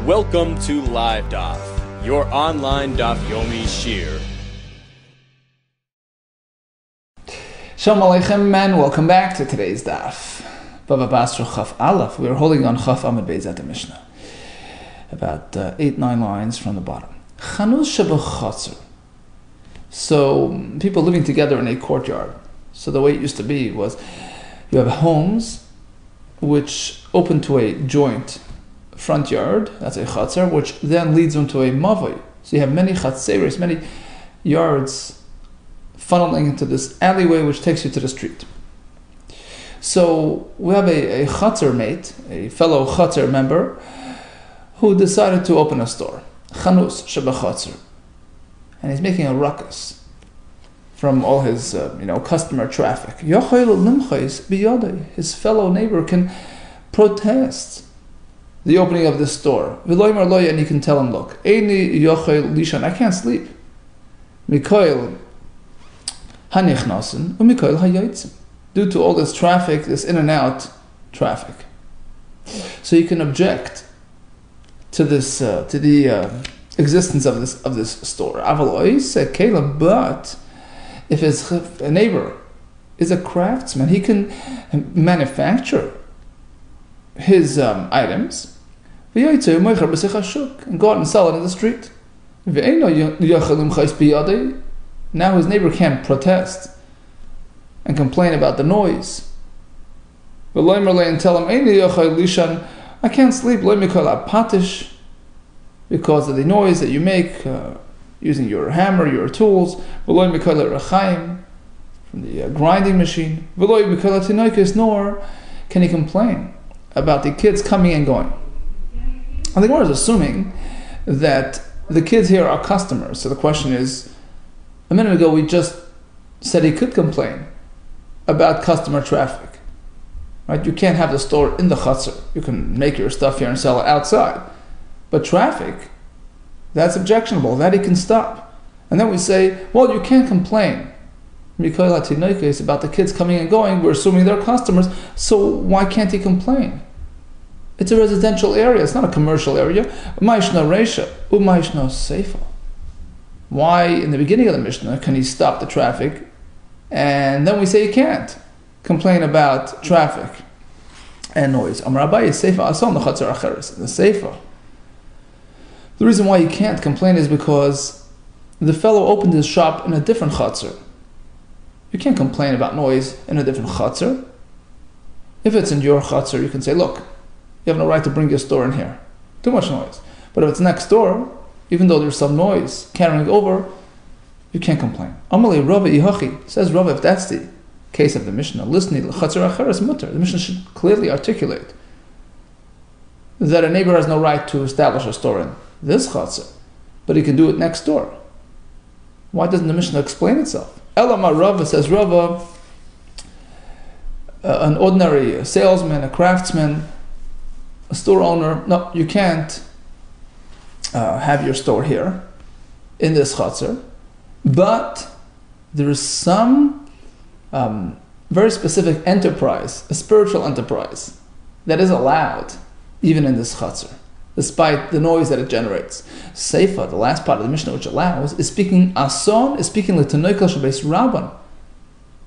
Welcome to Live DAF, your online DAF Yomi Shir. Shalom Aleichem and welcome back to today's DAF. Bava Basra Chaf Aleph. We are holding on Chaf Amid Beis at the Mishnah. About 8-9 lines from the bottom. Chanus shebachotzer. So people living together in a courtyard. So the way it used to be was you have homes which open to a joint front yard, that's a chatzar, which then leads into a mavoi. So you have many chatzeres, many yards funneling into this alleyway which takes you to the street. So we have a chatzar mate, a fellow chatzar member, who decided to open a store, chanus shebachotzer, and he's making a ruckus from all his customer traffic. His fellow neighbor can protest the opening of this store. And you can tell him, look, I can't sleep. Due to all this traffic, this in and out traffic. So you can object to this, to the existence of this store. But if his neighbor is a craftsman, he can manufacture his items and go out and sell it in the street. Now his neighbor can't protest and complain about the noise. And tell him, I can't sleep because of the noise that you make using your hammer, your tools, from the grinding machine, nor can he complain about the kids coming and going. And the Gemara is assuming that the kids here are customers. So the question is, a minute ago we just said he could complain about customer traffic. Right? You can't have the store in the chutzner. You can make your stuff here and sell it outside. But traffic, that's objectionable. That he can stop. And then we say, well, you can't complain about the kids coming and going. We're assuming they're customers. So why can't he complain? It's a residential area. It's not a commercial area. Why, in the beginning of the Mishnah, can he stop the traffic? And then we say he can't complain about traffic and noise. The Seifa. The reason why he can't complain is because the fellow opened his shop in a different chutzner. You can't complain about noise in a different chutzner. If it's in your chutzner, you can say, look, you have no right to bring your store in here. Too much noise. But if it's next door, even though there's some noise carrying over, you can't complain. Amalei Rava Ihachi, says Rava, if that's the case of the Mishnah, listening, the Mishnah should clearly articulate that a neighbor has no right to establish a store in this chutzner, but he can do it next door. Why doesn't the Mishnah explain itself? Elama Rava, says Rava, an ordinary salesman, a craftsman, a store owner, no, you can't have your store here in this chutzner, but there is some very specific enterprise, a spiritual enterprise, that is allowed even in this chutzner, despite the noise that it generates. Seifa, the last part of the Mishnah which allows, is speaking ason, is speaking l'tanoikal shabeis rabban.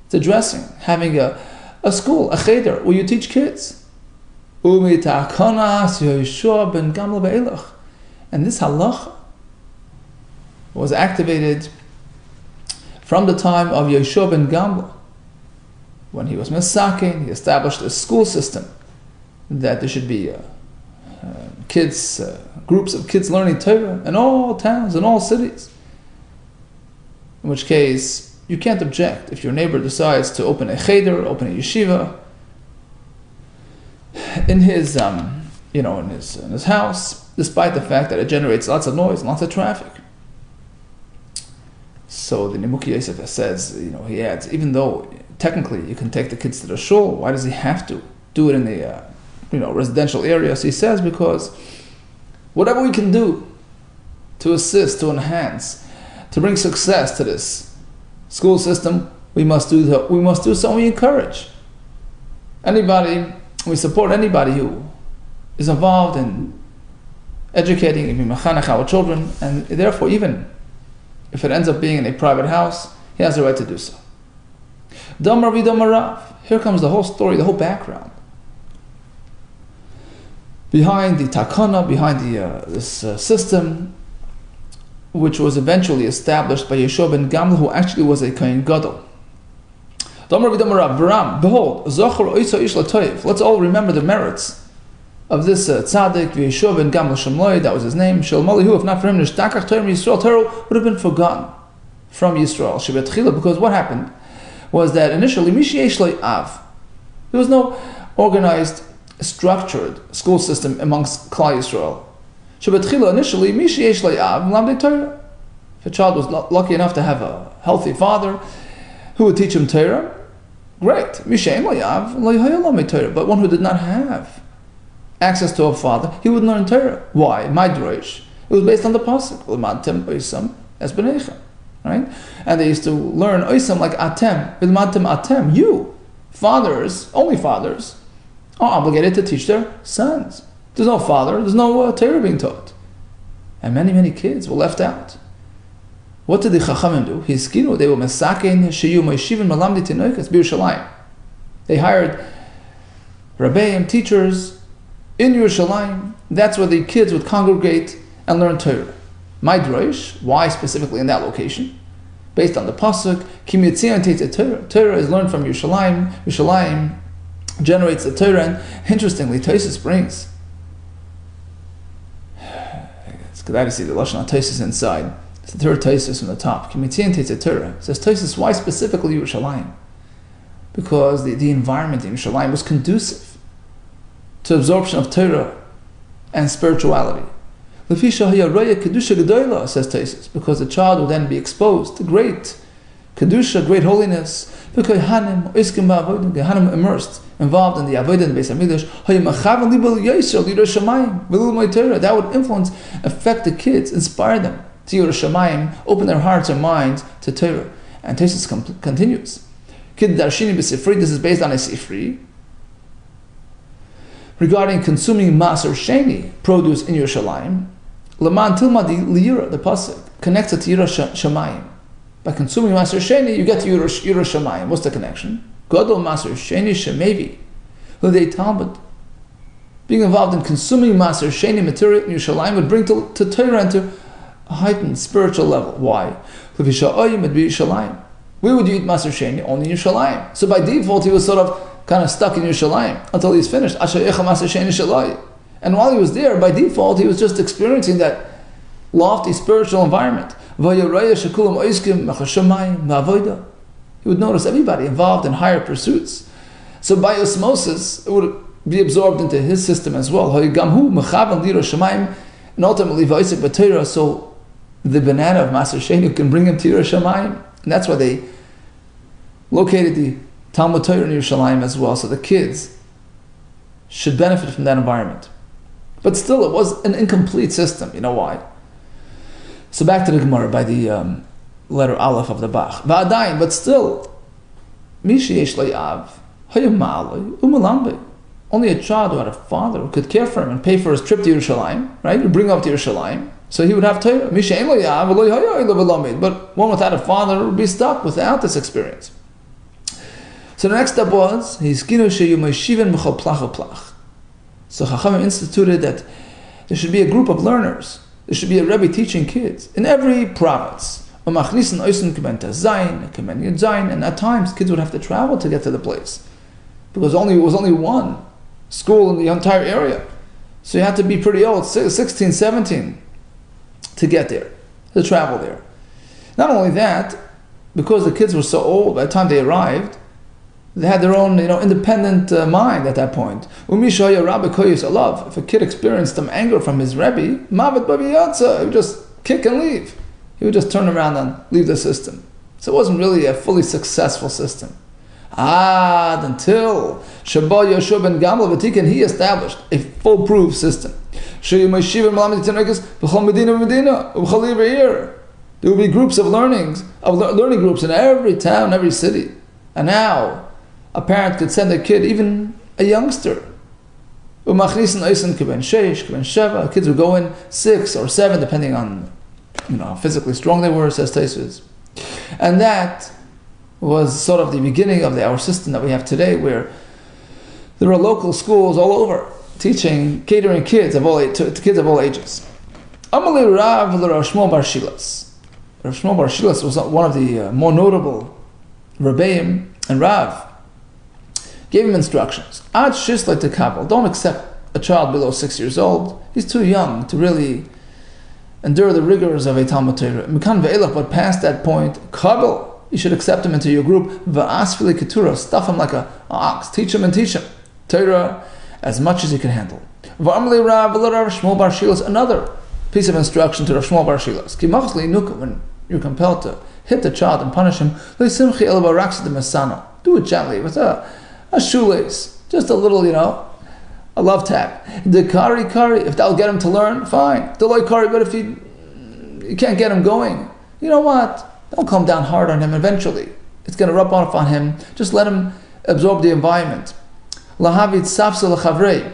It's addressing, having a school, a cheder, where you teach kids. And this halacha was activated from the time of Yehoshua ben Gamla, when he was Mesakin. He established a school system that there should be kids, groups of kids learning Torah in all towns, in all cities. In which case, you can't object if your neighbor decides to open a cheder, open a yeshiva in his, in his house, despite the fact that it generates lots of noise, lots of traffic. So the Nimuki Yosef says, he adds, even though technically you can take the kids to the shul, why does he have to do it in the residential area? So he says, because whatever we can do to assist, to enhance, to bring success to this school system, we must do so. We must do so. We encourage anybody. We support anybody who is involved in educating, being mechanech our children, and therefore even if it ends up being in a private house, he has the right to do so. Damar v'damar Rav. Here comes the whole story, the whole background. Behind the takana, behind this system, which was eventually established by Yeshua ben Gamliel, who actually was a Kohen Gadol. Damar v'damar Rav. Baram, behold, Zochar oisa ish latoyev. Let's all remember the merits of this tzaddik, Yeshua ben Gamliel Shemloi, that was his name. Shalmalihu, if not for him, Nishtakach Torah Yisrael, Torah would have been forgotten from Yisrael. Shebet Chila, because what happened was that initially, Mishiesh Loi Av, there was no organized, structured school system amongst Klal Yisrael. Shebet Chila, initially, Mishiesh Loi Av, Lamdei Torah. If a child was lucky enough to have a healthy father who would teach him Torah, great. Mishein Loi Av, Loi Hayalamei Torah. But one who did not have access to a father, he would learn Torah. Why? Midrash. It was based on the pasuk. L'madtem oisam es b'neicha. Right? And they used to learn oisam like atem. L'madtem atem. You, fathers, only fathers, are obligated to teach their sons. There's no father. There's no Torah being taught. And many, many kids were left out. What did the Chachamim do? Hiskinu. They were mesakein sheyu moishivin malamdi tinoikas b'Yerushalayim. They hired rabbeim, teachers, in Yerushalayim. That's where the kids would congregate and learn Torah. Midrash, why specifically in that location? Based on the pasuk, Ki mitzion teitze Torah. Torah is learned from Yerushalayim. Yerushalayim generates the Torah. And interestingly, Tosfos brings, it's good to see the lashon Tosfos inside. It's the third Tosfos from the top. Ki mitzion teitze Torah. It says Tosfos, why specifically Yerushalayim? Because the environment in Yerushalayim was conducive to absorption of Torah and spirituality. Lefisha hayaraya kedusha gedola, says Tosfos, because the child will then be exposed to great kedusha, great holiness. Because Hanim iskim ba'avodim, the Hanim immersed, involved in the avodah in the Beis Hamikdash. Hayachavan libel yisrael Yerushalayim v'lilmod Torah. That would influence, affect the kids, inspire them to Yerushalayim, open their hearts and minds to Torah. And Tosfos continues. Kid darshini b'sifri. This is based on a sifri regarding consuming maser sheni, produce in Yerushalayim. Laman tilmadi liyira, the pasuk connects it to Yiras Shamayim. By consuming maser sheni, you get to Yiras Shamayim. What's the connection? Gadol maser sheni shemevi, L'dei Talmud. Being involved in consuming maser sheni material in Yerushalayim would bring to Torah and to a heightened spiritual level. Why? Where would you eat maser sheni? Only in Yerushalayim. So by default, he was sort of kind of stuck in Yerushalayim until he's finished. And while he was there, by default, he was just experiencing that lofty spiritual environment. He would notice everybody involved in higher pursuits. So by osmosis, it would be absorbed into his system as well. And ultimately, so the banana of Maser Sheni can bring him to Yerushalayim. And that's why they located the Talmud Torah in Yerushalayim as well, so the kids should benefit from that environment. But still, it was an incomplete system. You know why? So back to the Gemara by the letter Aleph of the Bach. Va'adayin, but still, Misheyesh Le'av, Hayamale, Umalambe. Only a child who had a father who could care for him and pay for his trip to Yerushalayim, right? You bring him up to Yerushalayim, so he would have Torah. Misheyesh Le'av, but one without a father would be stuck without this experience. So the next step was, so Chachamim instituted that there should be a group of learners. There should be a Rebbe teaching kids in every province. And at times kids would have to travel to get to the place, because it was only one school in the entire area. So you had to be pretty old, 16, 17, to get there, to travel there. Not only that, because the kids were so old, by the time they arrived, they had their own, independent mind at that point. If a kid experienced some anger from his Rebbe, he would just kick and leave. He would just turn around and leave the system. So it wasn't really a fully successful system. Until Shabbat Yeshua ben Gamliel Vatikan, he established a foolproof system. There would be groups of learning groups in every town, every city. And now, a parent could send a kid, even a youngster, Kids would go in 6 or 7, depending on how physically strong they were, says Taisus. And that was sort of the beginning of our system that we have today, where there are local schools all over teaching, catering kids of all to kids of all ages. Amalei Rav Rav Shmuel Bar Shilas. Rav Shmuel Bar Shilas was one of the more notable Rebbeim, and Rav gave him instructions. Ad Shisla Tekabel. Don't accept a child below 6 years old. He's too young to really endure the rigors of a Talmud Torah. Mikan ve'elach, but past that point, Kabel, you should accept him into your group. Va'asfili ketura, stuff him like an ox. Teach him and teach him Torah as much as he can handle. V'amli Rav Shmuel Bar Shilas, another piece of instruction to Rav Shmuel Bar Shilas. When you're compelled to hit the child and punish him, do it gently with a shoelace, just a little, a love tap. The kari, if that'll get him to learn, fine. The loy kari, but if you can't get him going, you know what? Don't come down hard on him. Eventually, it's going to rub off on him. Just let him absorb the environment. Lahavit safsa l'chavrei.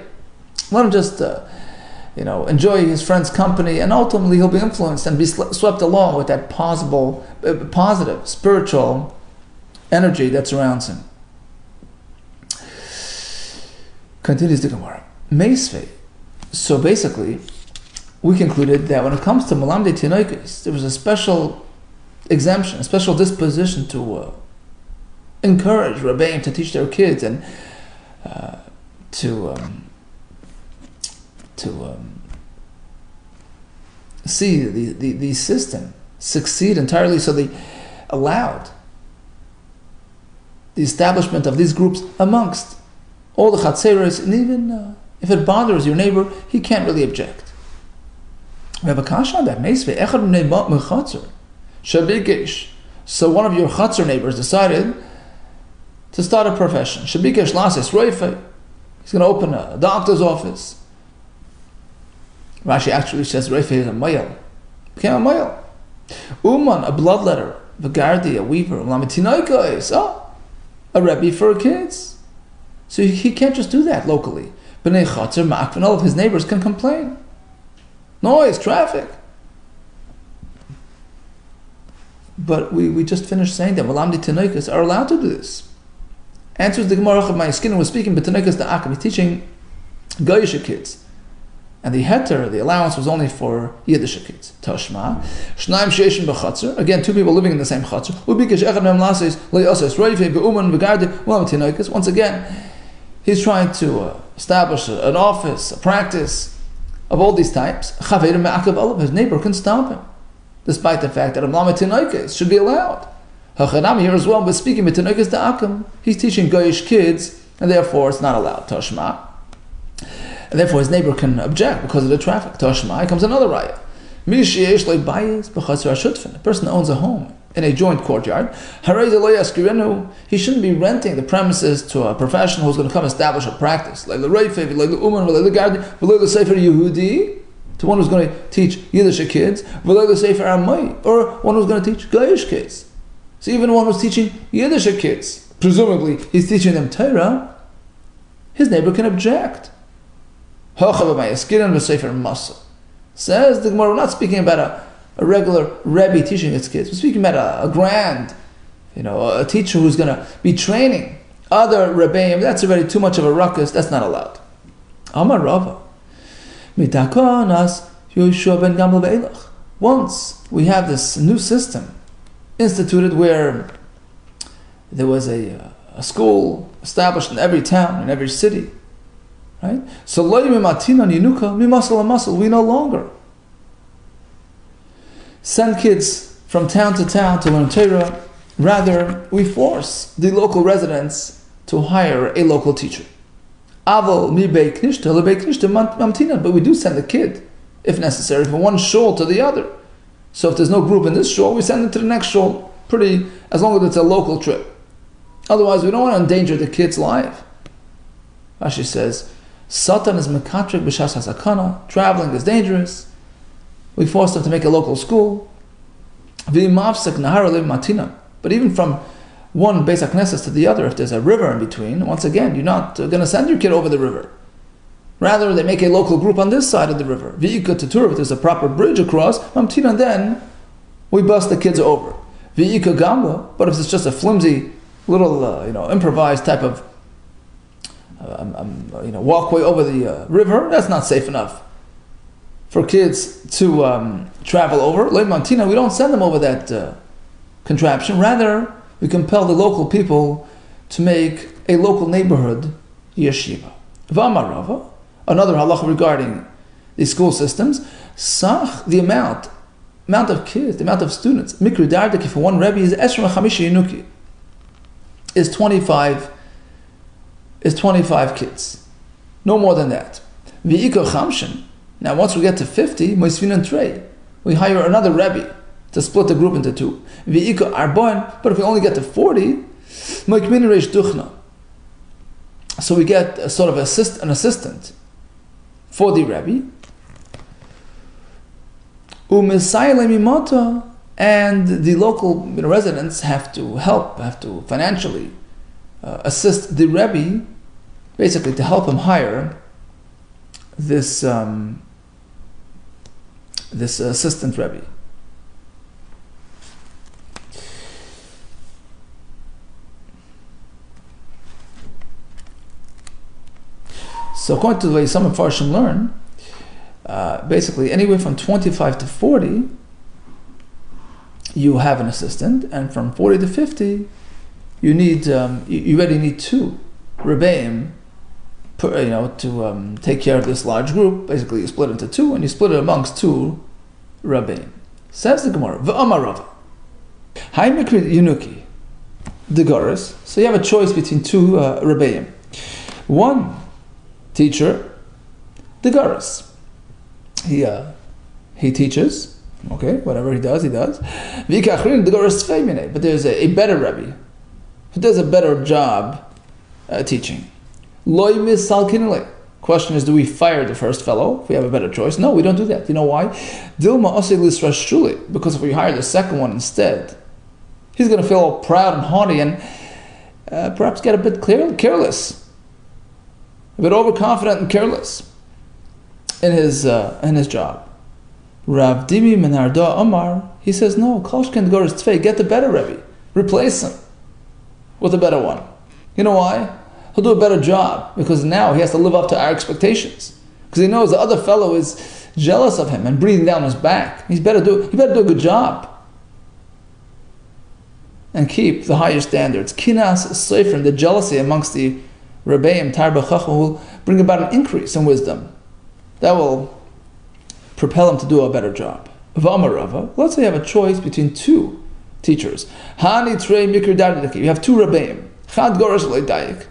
Let him just, enjoy his friend's company, and ultimately he'll be influenced and be swept along with that positive, spiritual energy that surrounds him. Continues the Gemara. Meisvei. So basically, we concluded that when it comes to Malamdei Tinoikos, there was a special exemption, a special disposition to encourage Rebbeim to teach their kids and to see the system succeed entirely. So they allowed the establishment of these groups amongst all the chatzeros, and even if it bothers your neighbor, he can't really object. We have a kasha on that. So one of your chatzer neighbors decided to start a profession. He's going to open a doctor's office. Rashi actually says Reife is a mayal. Became a mayal. Uman, a bloodletter. Vagardi, a weaver. A rebbe for kids. So he can't just do that locally. B'nei Chatzer, Ma'akv, and all of his neighbors can complain. Noise, traffic. But we just finished saying that Malamdi Tinoikos are allowed to do this. Answers the Gemara of my skin was speaking, but Tinoikos the Akam, he's teaching Goyish kids. And the heter, the allowance, was only for Yiddish kids. Tashma. Shnaim sheishim b'chatzer. Again, 2 people living in the same chatzer. Ubikesh echad mem lases le'ases roife be'uman v'garde Malamdi Tinoikos. Once again, he's trying to establish an office, a practice of all these types. His neighbor can stop him, despite the fact that Amlam Tinoikos should be allowed. Hachadam here as well, but speaking with Tinoikos Da'akam, he's teaching Goyish kids, and therefore it's not allowed. Tashma. And therefore his neighbor can object because of the traffic. Tashma. Comes another raya. A person that owns a home in a joint courtyard, he shouldn't be renting the premises to a professional who's going to come establish a practice. To one who's going to teach Yiddish kids, or one who's going to teach Goyish kids. So even one who's teaching Yiddish kids, presumably he's teaching them Torah, his neighbor can object. Says the Gemara, we're not speaking about a regular Rebbe teaching his kids. We're speaking about a grand, a teacher who's going to be training other Rebbeim. That's already too much of a ruckus. That's not allowed. Amar Rava. Once we have this new system instituted where there was a school established in every town, in every city, right? So we no longer send kids from town to town to learn Torah. Rather, we force the local residents to hire a local teacher. But we do send the kid, if necessary, from one shul to the other. So if there's no group in this shul, we send them to the next shul, as long as it's a local trip. Otherwise, we don't want to endanger the kid's life. Rashi says, Satan is mekatrik b'shas hasakana, traveling is dangerous. We force them to make a local school. But even from one Beis HaKnesses to the other, if there's a river in between, once again, you're not going to send your kid over the river. Rather, they make a local group on this side of the river. V'ika Tetura, if there's a proper bridge across, Mamtina, then we bus the kids over. V'ika Gamla, but if it's just a flimsy, little, improvised type of, walkway over the river, that's not safe enough for kids to travel over. Le Mamtina, we don't send them over that contraption. Rather, we compel the local people to make a local neighborhood yeshiva. V'amarava, another halacha regarding the school systems, sach, the amount of kids, the amount of students, mikri dardaki for one rebbe is esher chamishi yinuki, is 25 kids, no more than that. V'iko chamshin. Now, once we get to 50, moisvinan trei, we hire another rebbe to split the group into two. V'iko arbon, but if we only get to 40, moikmin reish duchna. So we get a sort of an assistant for the rebbe. And the local residents have to financially assist the rebbe, basically to help him hire this assistant rebbe. So according to the way some Mepharshim learn, basically anywhere from 25 to 40, you have an assistant, and from 40 to 50, you already need two rebbeim, to take care of this large group. Basically, you split into two, and you split it amongst two rebbeim. Says the Gemara, v'amarava, hay mikri yunuki, the Goris. So you have a choice between two rebbeim. One teacher, the Goris. He teaches, okay, whatever he does. V'ikachrin, the Goris feimine, but there's a better rebbe who does a better job teaching. Loi misalkinle. Question is, do we fire the first fellow if we have a better choice? No, we don't do that. You know why? Dilma osei lisrashuli, because if we hire the second one instead, he's going to feel all proud and haughty and perhaps get a bit careless, a bit overconfident and careless in his job. Rav Dimi Menarda Omar, he says, no, Kolshkin Goris Tvei, get the better Rebbe, replace him with a better one. You know why? He'll do a better job, because now he has to live up to our expectations. Because he knows the other fellow is jealous of him and breathing down his back. He better do a good job and keep the higher standards. Kinas Seifrim, the jealousy amongst the Rebbeim, Tarba Chacham, will bring about an increase in wisdom. That will propel him to do a better job. V'amarava, let's say you have a choice between two teachers. Hani Trei Mikr Dardiki, you have two Rebbeim. Chad Goresh Leidayik.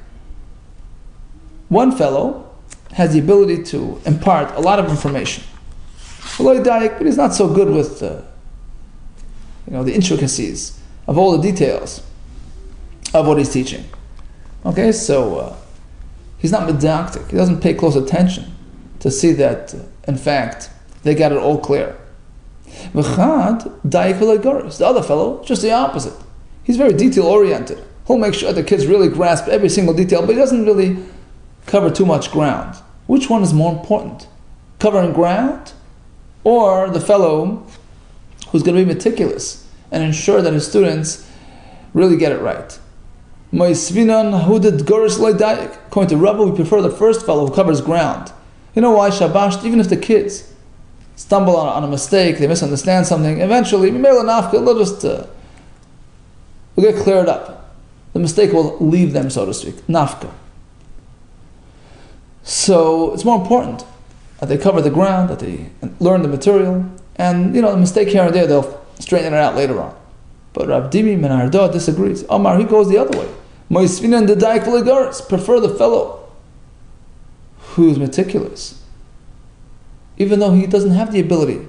One fellow has the ability to impart a lot of information, but he's not so good with the intricacies of all the details of what he's teaching. Okay, so he's not medactic. He doesn't pay close attention to see that, in fact, they got it all clear. The other fellow, just the opposite. He's very detail-oriented. He'll make sure the kids really grasp every single detail, but he doesn't really cover too much ground. Which one is more important? Covering ground, or the fellow who's going to be meticulous and ensure that his students really get it right? According to Rabbi, we prefer the first fellow who covers ground. You know why? Shabash, even if the kids stumble on a mistake, they misunderstand something, eventually, they'll just will get cleared up. The mistake will leave them, so to speak. Nafka. So it's more important that they cover the ground, that they learn the material, and the mistake here and there, they'll straighten it out later on. But Rav Dimi Menarda disagrees. Omar, he goes the other way. Prefer the fellow who's meticulous, even though he doesn't have the ability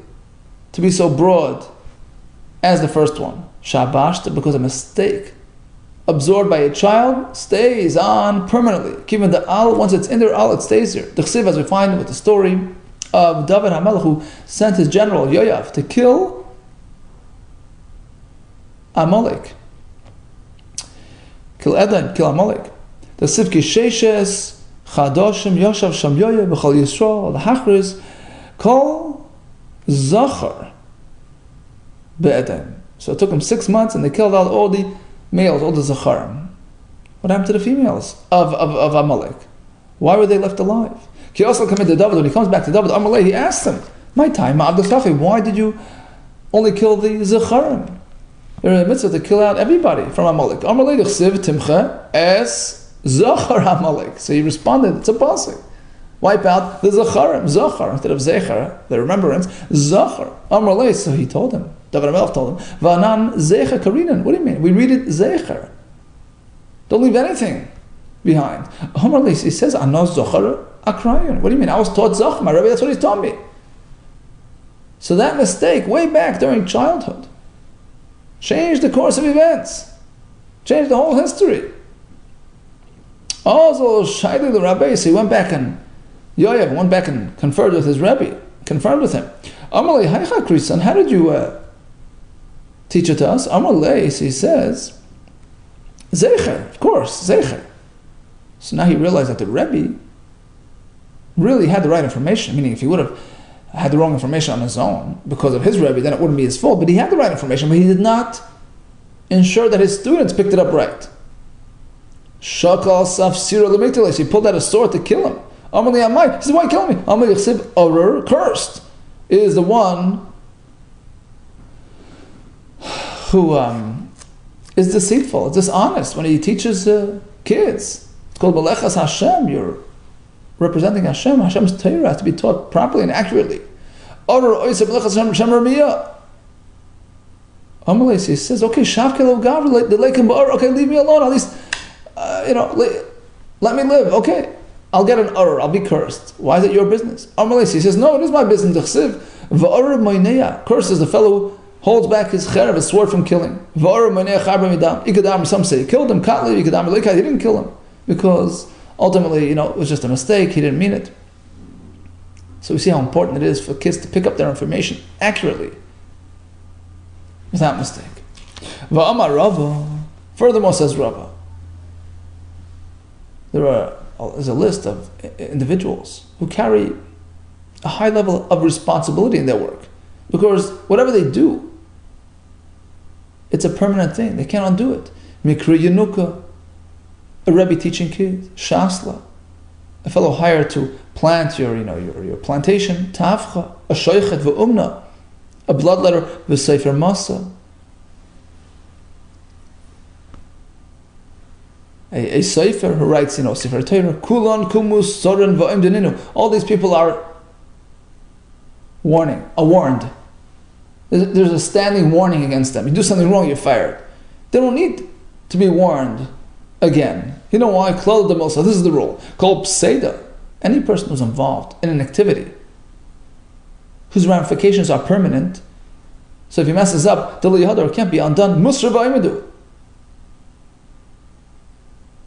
to be so broad as the first one. Shabash, because a mistake absorbed by a child stays on permanently. Given the al, once it's in there, al, it stays here. The chsiv, as we find with the story of David HaMelech, who sent his general Yoav to kill Amalek. Kill Edom, kill Amalek. The Sivki Sheshes Chadoshim Yoshav Shamyoya B'chol Yisrael L'Hachriz Kol Zachar Be'edem. So it took them 6 months, and they killed out all the males, all the Zacharim. What happened to the females of Amalek? Why were they left alive? He also came to David. When he comes back to David, Amalek, he asked him, "My time, why did you only kill the Zacharim? You're in the midst of to kill out everybody from Amalek. Amalek chsiv timcha es Zachar Amalek." So he responded, it's a pasuk. Wipe out the Zacharim, Zachar, instead of Zechar, the remembrance, Zachar. Amalek, so he told him, David HaMelech told him, Va'anan Zechar Karinan. What do you mean? We read it Zechar. Don't leave anything behind. Amalek, he says, Anos Zachar Akrayan. What do you mean? I was taught Zachar, my Rebbe, that's what he taught me. So that mistake, way back during childhood, changed the course of events, changed the whole history. Also, Shaili the Rabbi, so he went back and Yoav went back and conferred with his Rebbe, confirmed with him. Amalei, Haicha Krisan, how did you teach it to us? Amalei, so he says, Zecher, of course, Zecher. So now he realized that the Rebbe really had the right information, meaning if he would have had the wrong information on his own because of his Rebbe, then it wouldn't be his fault. But he had the right information, but he did not ensure that his students picked it up right. Shakal Safsira Lemiktalis, he pulled out a sword to kill him. Amalei Amai, he said, why kill me? Amalei Ychsiv Arur, cursed, is the one who is deceitful, is dishonest when he teaches kids. It's called Malechas Hashem, you're representing Hashem. Hashem's Torah has to be taught properly and accurately. Amalei says, okay, okay, leave me alone, at least, let me live, okay. I'll get an urr, I'll be cursed. Why is it your business? Amalei says, no, it is my business. Cursed is the fellow who holds back his cherev, his sword from killing. Some say he killed him, he didn't kill him, because ultimately, it was just a mistake, he didn't mean it. So we see how important it is for kids to pick up their information accurately, without mistake. Furthermore, says Rava, there's a list of individuals who carry a high level of responsibility in their work, because whatever they do, it's a permanent thing. They can't undo it. Mikri Yenuka, a Rebbe teaching kids, Shasla, a fellow hired to plant your plantation, Tafcha, a Shoichet v'umna, a bloodletter v'sefer masa, a sefer who writes, Sefer Torah, Kulan kumus soren v'im deninu. All these people are warned. There's a standing warning against them. You do something wrong, you're fired. They don't need to be warned again. You know why? Klal Demosa, this is the rule. Kol Pseida, any person who's involved in an activity whose ramifications are permanent, so if he messes up, Dali Yahadar can't be undone. Musra v'imidu.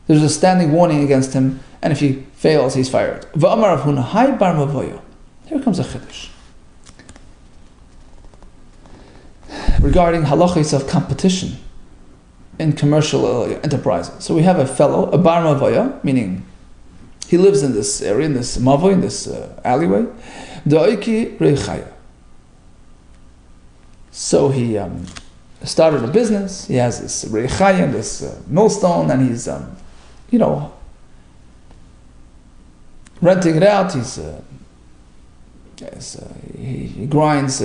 There's a standing warning against him, and if he fails, he's fired. V'amar Avhuna, hai bar mavoya. Here comes a chiddush regarding halachos of competition in commercial enterprises. So we have a fellow, a bar mavoya, meaning he lives in this area, in this mavoy, in this alleyway. Da'iki reichaya. So he started a business. He has this reichaya, this millstone, and he's renting it out. He grinds,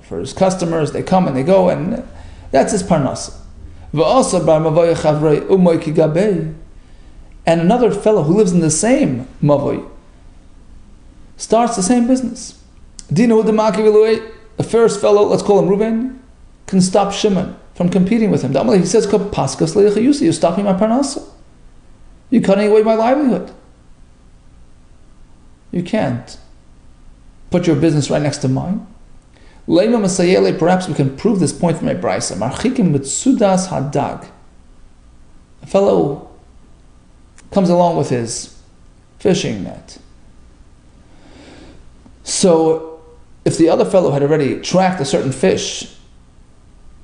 for his customers. They come and they go, and that's his parnasa. And another fellow who lives in the same mavoy starts the same business. The first fellow, let's call him Reuben, can stop Shimon from competing with him. He says, "You're stopping my parnasa. You're cutting away my livelihood. You can't put your business right next to mine." Perhaps we can prove this point from a brisa. A fellow comes along with his fishing net. So if the other fellow had already tracked a certain fish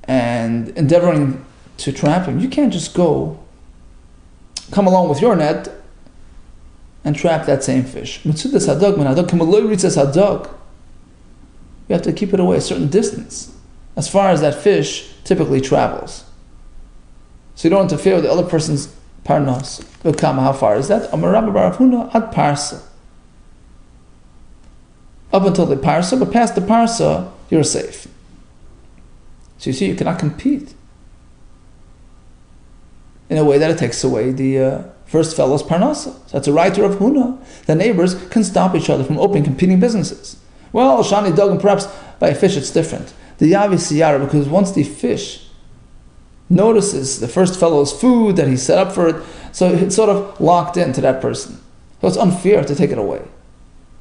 and endeavoring to trap him, you can't just come along with your net and trap that same fish. You have to keep it away a certain distance as far as that fish typically travels. So you don't interfere with the other person's parnos. How far is that? Up until the parsa, but past the parsa, you're safe. So you see, you cannot compete in a way that it takes away the first fellow's parnasa. So that's a right to Rav Huna. The neighbors can stop each other from opening competing businesses. Well, Shani Dog, and perhaps by a fish it's different. The Yavi Siyara, because once the fish notices the first fellow's food that he set up for it, so it's sort of locked into that person. So it's unfair to take it away.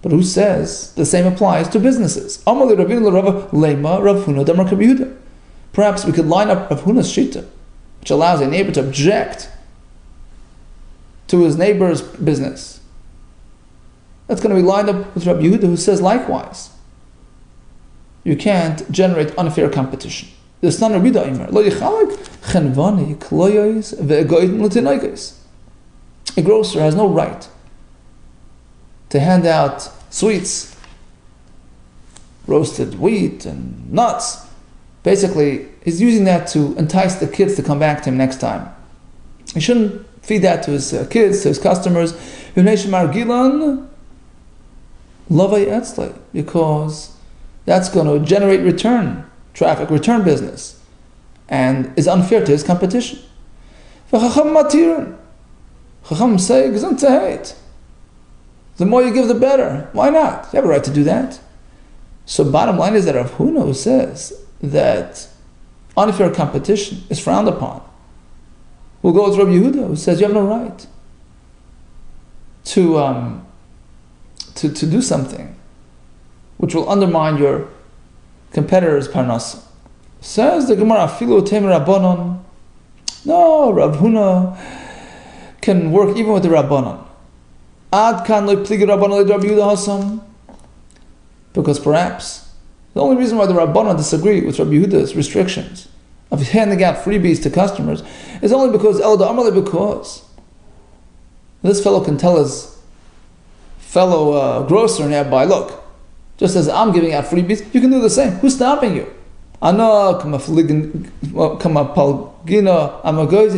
But who says the same applies to businesses? Perhaps we could line up Rav Huna's shita, which allows a neighbor to object to his neighbor's business. That's going to be lined up with Rabbi Yehuda, who says likewise. You can't generate unfair competition. The son of Rabbi Yehuda, a grocer has no right to hand out sweets, roasted wheat and nuts. Basically, he's using that to entice the kids to come back to him next time. He shouldn't feed that to his kids, to his customers, because that's going to generate return business, and is unfair to his competition. Chacham say, the more you give, the better. Why not? You have a right to do that. So bottom line is that Rav Huna says that unfair competition is frowned upon. We'll go with Rabbi Yehuda, who says you have no right to do something which will undermine your competitor's parnasa. Says the Gemara, Afilu Temer Rabbanon. No, Rav Huna can work even with the Rabbanon. Ad kan lo pligi Rabbanon le Rabbi Yehuda Hasam. Because perhaps the only reason why the Rabbanon disagree with Rabbi Yehuda's restrictions of handing out freebies to customers is only because because this fellow can tell his fellow grocer nearby, look, just as I'm giving out freebies, you can do the same. Who's stopping you?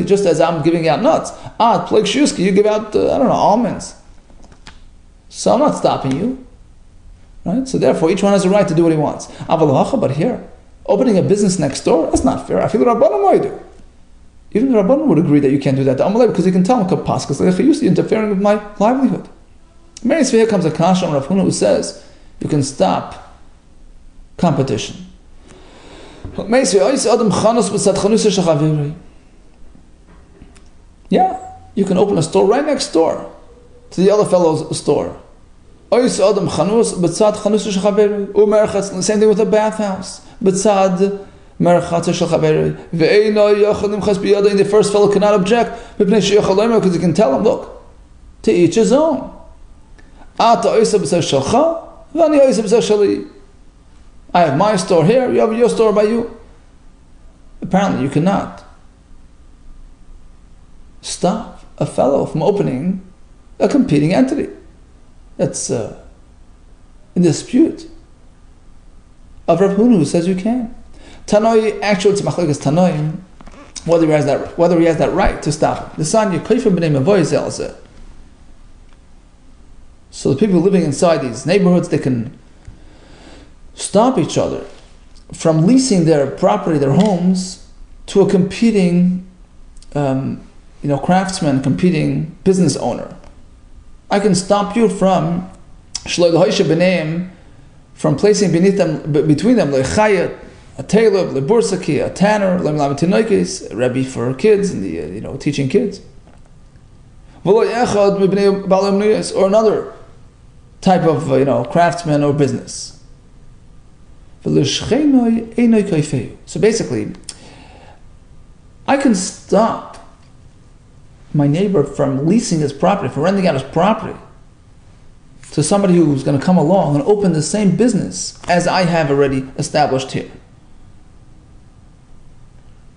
Just as I'm giving out nuts. You give out, almonds. So I'm not stopping you. Right? So therefore, each one has a right to do what he wants. But here, opening a business next door, that's not fair. I feel Rabbanon might do. Even the Rabbanon would agree that you can't do that to Amalek, because you can tell him, because you're interfering with my livelihood. Here comes a kasha on Rav Huna who says you can stop competition. Yeah, you can open a store right next door to the other fellow's store. Same thing with a bathhouse. The first fellow cannot object because you can tell him, look, to each his own. I have my store here, you have your store by you. Apparently you cannot stop a fellow from opening a competing entity. That's in dispute of Rav Huna, who says you can. Tanoi, actually it's machlekes Tanoim, whether he has that right to stop it. The son Yekayfim b'nei Mavoy Zelzeh. So the people living inside these neighborhoods, they can stop each other from leasing their property, their homes, to a competing, craftsman, competing business owner. I can stop you from from placing between them a tailor, a bursaki, a tanner, a rebbe for kids and the teaching kids, or another type of craftsman or business. So basically, I can stop my neighbor from leasing his property, from renting out his property to somebody who's going to come along and open the same business as I have already established here.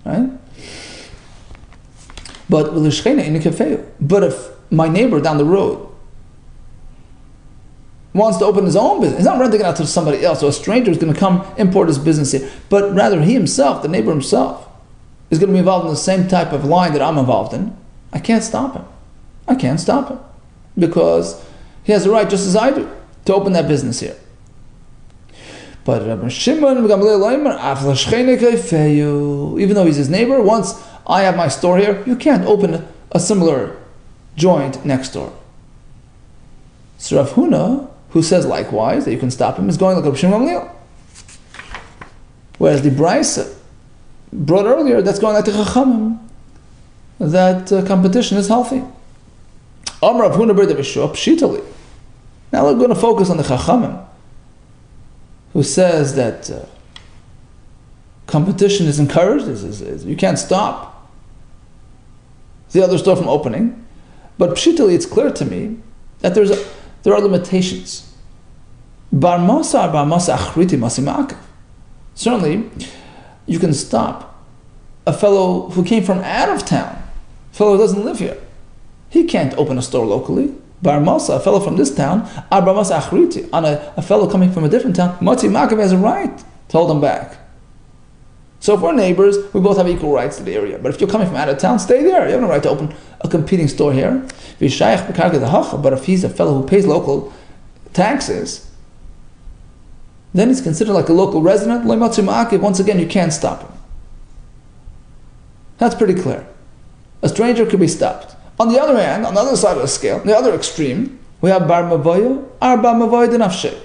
Right? But if my neighbor down the road wants to open his own business. He's not renting it out to somebody else, so a stranger is going to come import his business here. But rather he himself, the neighbor himself, is going to be involved in the same type of line that I'm involved in. I can't stop him. I can't stop him. Because he has a right, just as I do, to open that business here. But Rabbi Shimon, even though he's his neighbor, once I have my store here, you can't open a similar joint next door. So Rav Huna, who says likewise that you can stop him, is going like Rabbi Shimon Gamliel. Whereas the Brisa brought earlier, that's going like the Chachamim, that competition is healthy. Amar Rav Huna bar Yeshua pshitali. Now we're going to focus on the Chachamim, who says that competition is encouraged, you can't stop the other store from opening. But pshitali, it's clear to me that there are limitations. Bar masa achriti masimak. Certainly, you can stop a fellow who came from out of town, a fellow who doesn't live here. He can't open a store locally. Bar masa, a fellow from this town, bar masa achriti, on a fellow coming from a different town, masimak has a right to hold him back. So if we're neighbors, we both have equal rights to the area. But if you're coming from out of town, stay there. You have no right to open a competing store here. But if he's a fellow who pays local taxes, then he's considered like a local resident. Once again, you can't stop him. That's pretty clear. A stranger could be stopped. On the other hand, on the other side of the scale, the other extreme, we have bar mavoya, bar mavoya denafshe.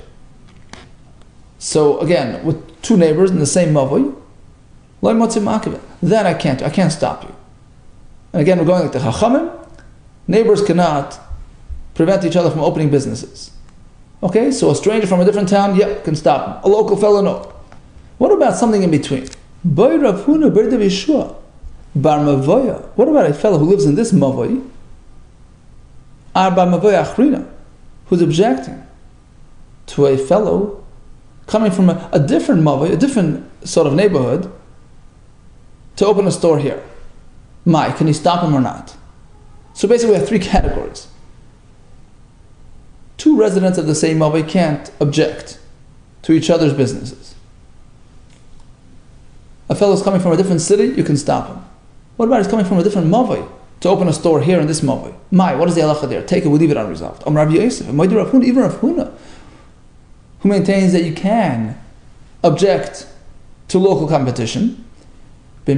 So again, with two neighbors in the same mavoy, then I can't stop you. And again, we're going like the Chachamim. Neighbors cannot prevent each other from opening businesses. Okay, so a stranger from a different town, can stop him. A local fellow, no. What about something in between? What about a fellow who lives in this mavoy, who's objecting to a fellow coming from a different mavoy, a different sort of neighborhood, to open a store here? Can he stop him or not? So basically we have three categories. Two residents of the same mavoi can't object to each other's businesses. A fellow's coming from a different city, you can stop him. What about he's coming from a different mavoi to open a store here in this mavoi? What is the halacha there? Take it, we leave it unresolved. Rabbi Yosef, even Rav Huna, who maintains that you can object to local competition. But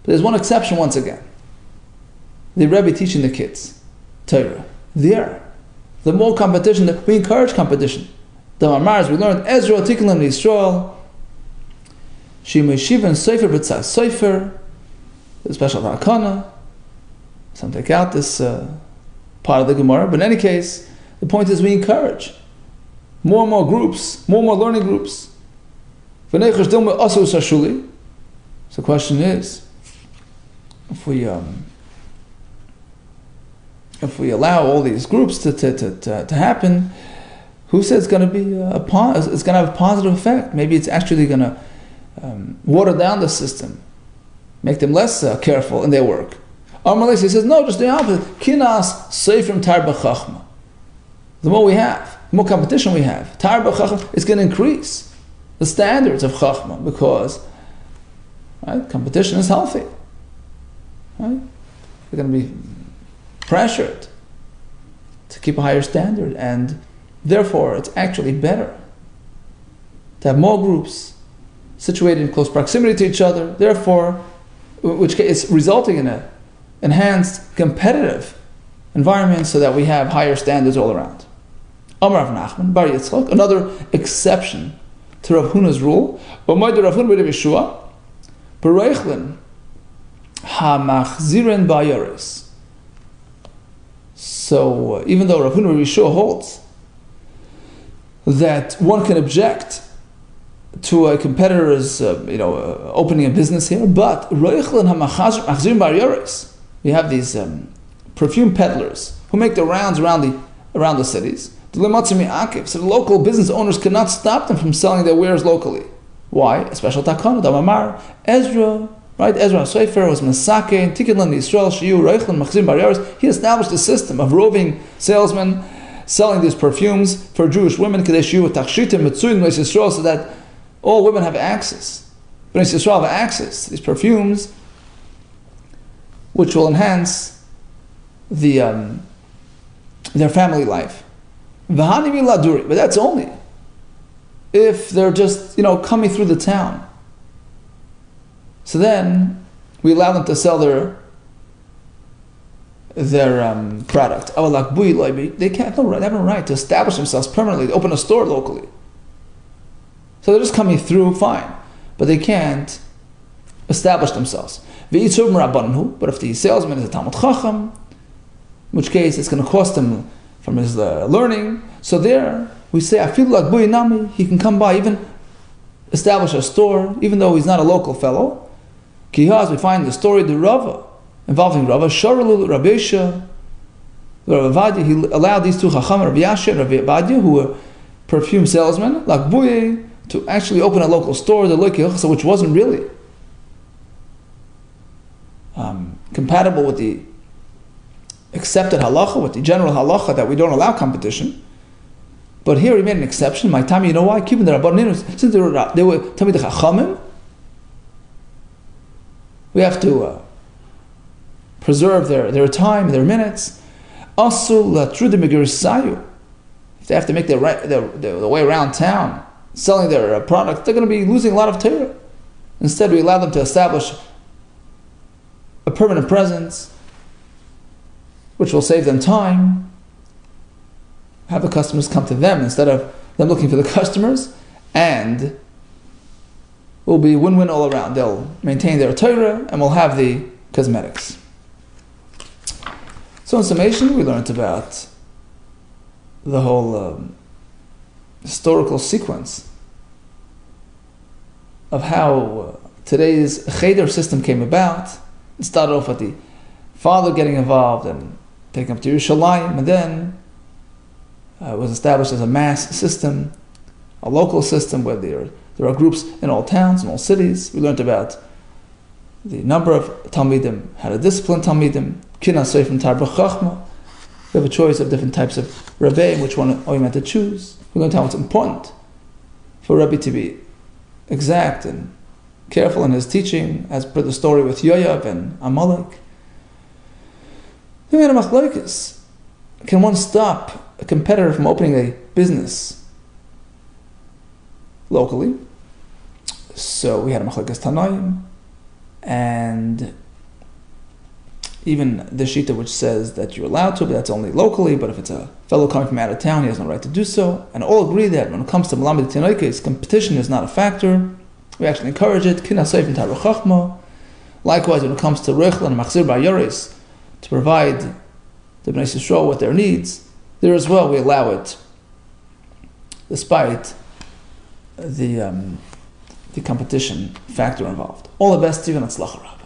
there's one exception once again. The Rebbe teaching the kids Torah. The more competition, we encourage competition. The Mamars, we learned Ezra Tikkunim Yisrael, Shimei Shiva and Sefer B'tzah Sefer, the special Rakana. Some take out this part of the Gemara, but in any case, the point is we encourage more and more groups, more and more learning groups. So the question is, if we allow all these groups to happen, who says it's going to be it's going to have a positive effect? Maybe it's actually going to water down the system, make them less careful in their work. He says no, just the opposite. Kinas seifrim tar b'chachma. The more we have, the more competition we have, tar b'chachma is going to increase the standards of chachma, because competition is healthy. Right? We're going to be pressured to keep a higher standard, and therefore it's actually better to have more groups situated in close proximity to each other, therefore, which is resulting in an enhanced competitive environment so that we have higher standards all around. Amar Rav Nachman bar Yitzchak, another exception to Rav Huna's rule, Rav Huna bar Yeshua, Bereichlin ha-machzirin ba'yoris. So even though Rav Huna bar Yeshua holds that one can object to a competitor's opening a business here, but Reichlin ha-machzirin ba'yoris, we have these perfume peddlers who make the rounds around the cities. So the local business owners cannot stop them from selling their wares locally. Why? A special takana, Damamar, Ezra, right? Ezra Sefer was Masake, and Tikkunim Yisrael, Shiyu, Reichlin, Machzim Baryaris. He established a system of roving salesmen selling these perfumes for Jewish women, so that all women have access. Bnei Yisrael have access to these perfumes, which will enhance their family life. But that's only if they're just, coming through the town. So then we allow them to sell their product. They can't. They have no right to establish themselves permanently, to open a store locally. So they're just coming through, fine, but they can't establish themselves. But if the salesman is a Talmud Chacham, in which case it's going to cost him from his learning. So there we say, he can come by, even establish a store, even though he's not a local fellow. Kihaz, we find the story of the Rava, involving Rava, Sharalu, Rabbeisha, Rabbi Vadia. He allowed these two Chacham, Rabbi Yasha and Rabbi Vadia, who were perfume salesmen, to actually open a local store, which wasn't really compatible with the accepted halacha, with the general halacha that we don't allow competition. But here he made an exception. My time, you know why? Keeping the Rabbanim, since they were Tamid Chachamim, we have to preserve their time, their minutes. Also, if they have to make their way around town, selling their product, they're going to be losing a lot of Torah. Instead, we allow them to establish a permanent presence, which will save them time. Have the customers come to them instead of them looking for the customers, and it will be win-win all around. They'll maintain their Torah and we'll have the cosmetics. So in summation, we learned about the whole historical sequence of how today's cheder system came about. It started off with the father getting involved and taking up to Yerushalayim, and then it was established as a mass system, a local system where there are groups in all towns, in all cities. We learned about the number of Talmidim, how to discipline Talmidim, Kina Seifim Tarba Chachma. We have a choice of different types of Rebbeim, which one are we meant to choose. We learned how it's important for Rebbe to be exact and careful in his teaching, as per the story with Yoav and Amalek. Then we had a machlokes. Can one stop a competitor from opening a business locally? So we had a machlokes Tanoim, and even the Shita which says that you're allowed to, but that's only locally. But if it's a fellow coming from out of town, he has no right to do so. And all agree that when it comes to Melamed Tinoikes, competition is not a factor. We actually encourage it. Likewise, when it comes to Rechel and Machzir Ba'yoris, to provide the Bnei Yisrael with their needs, there as well we allow it, despite the competition factor involved. All the best, Stephen. Atzlacha Rab.